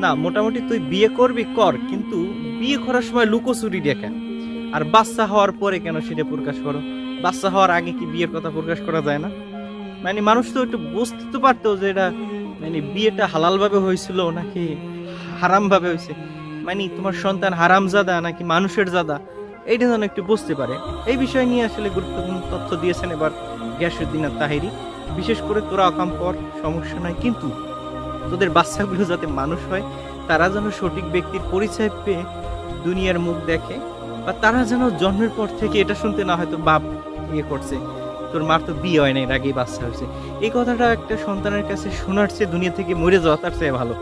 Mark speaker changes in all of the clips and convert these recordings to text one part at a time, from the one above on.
Speaker 1: না মোটামুটি তুই বিয়ে করবি কর, কিন্তু বিয়ে করার সময় লুকোচুরি দেখেন, আর বাচ্চা হওয়ার পরে কেন সেটা প্রকাশ করো? বাচ্চা হওয়ার আগে কি বিয়ের কথা প্রকাশ করা যায় না? মানে মানুষ তো একটু বুঝতে তো পারতো যে এটা মানে বিয়েটা হালাল ভাবে হয়েছিল নাকি হারাম ভাবে হয়েছে, মানে তোমার সন্তান হারামজাদা নাকি মানুষের জাদা, এইটা যেন একটু বুঝতে পারে। এই বিষয় নিয়ে আসলে গুরুত্বপূর্ণ তথ্য দিয়েছেন এবার গিয়াসউদ্দিন তাহিরি। বিশেষ করে তোরা অকাম কর, সমস্যা নাই, কিন্তু তোদের বাচ্চাগুলো যাতে মানুষ হয়, তারা যেন সঠিক ব্যক্তির পরিচয় পেয়ে দুনিয়ার মুখ দেখে, বা তারা যেন জন্মের পর থেকে এটা শুনতে না হয়তো বাপ ইয়ে করছে, তোর মার তো বিয়ে হয় না, এর আগেই বাচ্চা হয়েছে। এই কথাটা একটা সন্তানের কাছে শোনার চেয়ে দুনিয়া থেকে মরে যাওয়া তার চেয়ে ভালো।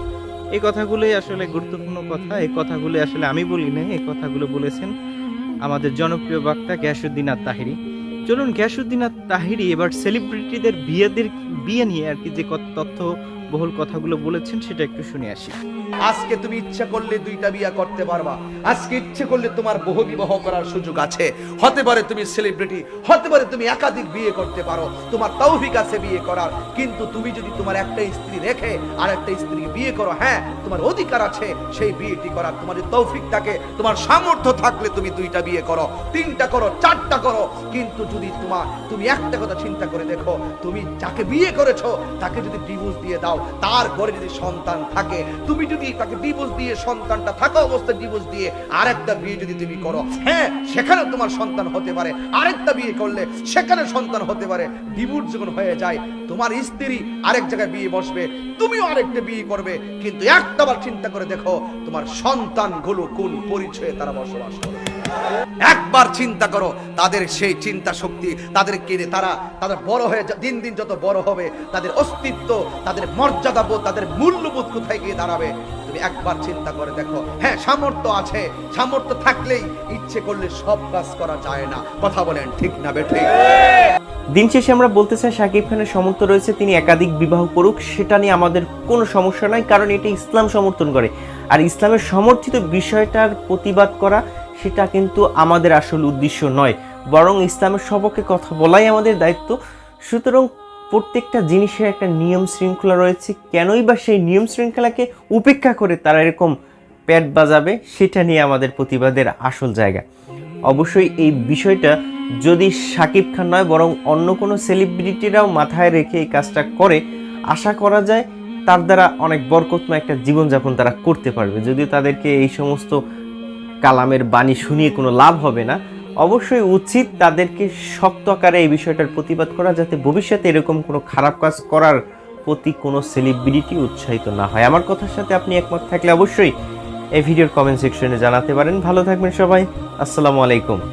Speaker 1: এই কথাগুলোই আসলে গুরুত্বপূর্ণ কথা। এই কথাগুলো আসলে আমি বলি না, এই কথাগুলো বলেছেন আমাদের জনপ্রিয় বক্তা গিয়াসউদ্দিন তাহিরি। চলুন গিয়াসউদ্দিন তাহিরি এবার সেলিব্রিটিদের বিয়ে নিয়ে আর কি যে তথ্য বহুল কথাগুলো বলেছেন সেটা একটু শুনে আসি।
Speaker 2: আজকে তুমি ইচ্ছা করলে দুইটা বিয়ে করতে পারবা, আজকে ইচ্ছে করলে তোমার বহু বিবাহ করার সুযোগ আছে। হতে পারে তুমি সেলিব্রিটি, হতে পারে তুমি একাধিক বিয়ে করতে পারো, তোমার তৌফিক আছে বিয়ে করার। কিন্তু তুমি যদি তোমার একটা স্ত্রী রেখে আর একটা স্ত্রীকে বিয়ে করো, হ্যাঁ তোমার অধিকার আছে সেই বিয়েটি করার। তোমার যদি তৌফিক থাকে, তোমার সামর্থ্য থাকলে তুমি দুইটা বিয়ে করো, তিনটা করো, চারটা করো। কিন্তু যদি তুমি একটা কথা চিন্তা করে দেখো, তুমি যাকে বিয়ে করেছো তাকে যদি ডিভোর্স দিয়ে দাও, তার ঘরে যদি সন্তান থাকে, তুমি যদি তাকে ডিভোর্স দিয়ে সন্তানটা থাকা অবস্থায় ডিভোর্স দিয়ে আরেকটা বিয়ে যদি তুমি করো, হ্যাঁ সেখানে তোমার সন্তান হতে পারে। আরেকটা বিয়ে করলে সেখানে সন্তান হতে পারে। ডিভোর্স যখন হয়ে যায়, তোমার স্ত্রী আরেক জায়গায় বিয়ে বসবে, তুমিও আরেকটা বিয়ে করবে। কিন্তু একটাবার চিন্তা করে দেখো, তোমার সন্তানগুলো কোন পরিচয়ে তারা বসবাস করে। একবার চিন্তা করো, তাদের সেই চিন্তা শক্তি, তাদেরকে তারা বড় হয়ে দিন দিন যত বড় হবে, তাদের অস্তিত্ব, তাদের মর্যাদা বোধ, তাদের মূল্যবোধ কোথায় গিয়ে দাঁড়াবে তুমি একবার চিন্তা করে দেখো। হ্যাঁ সামর্থ্য আছে, সামর্থ্য থাকলেই ইচ্ছে করলে সব কাজ করা যায় না। কথা বলেন ঠিক না বেঠিক?
Speaker 3: দিন শেষে আমরা বলতে চাই শাকিব খানের সমর্থন রয়েছে, তিনি একাধিক বিবাহ করুক, সেটা নিয়ে আমাদের কোনো সমস্যা নাই, কারণ এটা ইসলাম সমর্থন করে। আর ইসলামের সমর্থিত বিষয়টার প্রতিবাদ করা সেটা কিন্তু আমাদের আসল উদ্দেশ্য নয়, বরং ইসলামের সপক্ষে কথা বলাই আমাদের দায়িত্ব। সুতরাং প্রত্যেকটা জিনিসের একটা নিয়ম শৃঙ্খলা রয়েছে, কেনই বা সেই নিয়ম শৃঙ্খলাকে উপেক্ষা করে তারা এরকম প্যাট বাজাবে, সেটা নিয়ে আমাদের প্রতিবাদের আসল জায়গা। অবশ্যই এই বিষয়টা যদি শাকিব খান নয় বরং অন্য কোনো সেলিব্রিটিরাও মাথায় রেখে এই কাজটা করে, আশা করা যায় তার দ্বারা অনেক বরকতময় একটা জীবনযাপন তারা করতে পারবে। যদিও তাদেরকে এই সমস্ত কালামের বাণী শুনিয়ে কোনো লাভ হবে না, অবশ্যই উচিত তাদেরকে শক্ত আকারে এই বিষয়টার প্রতিবাদ করা, যাতে ভবিষ্যতে এরকম কোনো খারাপ কাজ করার প্রতি কোনো সেলিব্রিটি উৎসাহিত না হয়। আমার কথার সাথে আপনি একমত থাকলে অবশ্যই এই ভিডিওর কমেন্ট সেকশনে জানাতে পারেন। ভালো থাকবেন সবাই, আসসালামু আলাইকুম।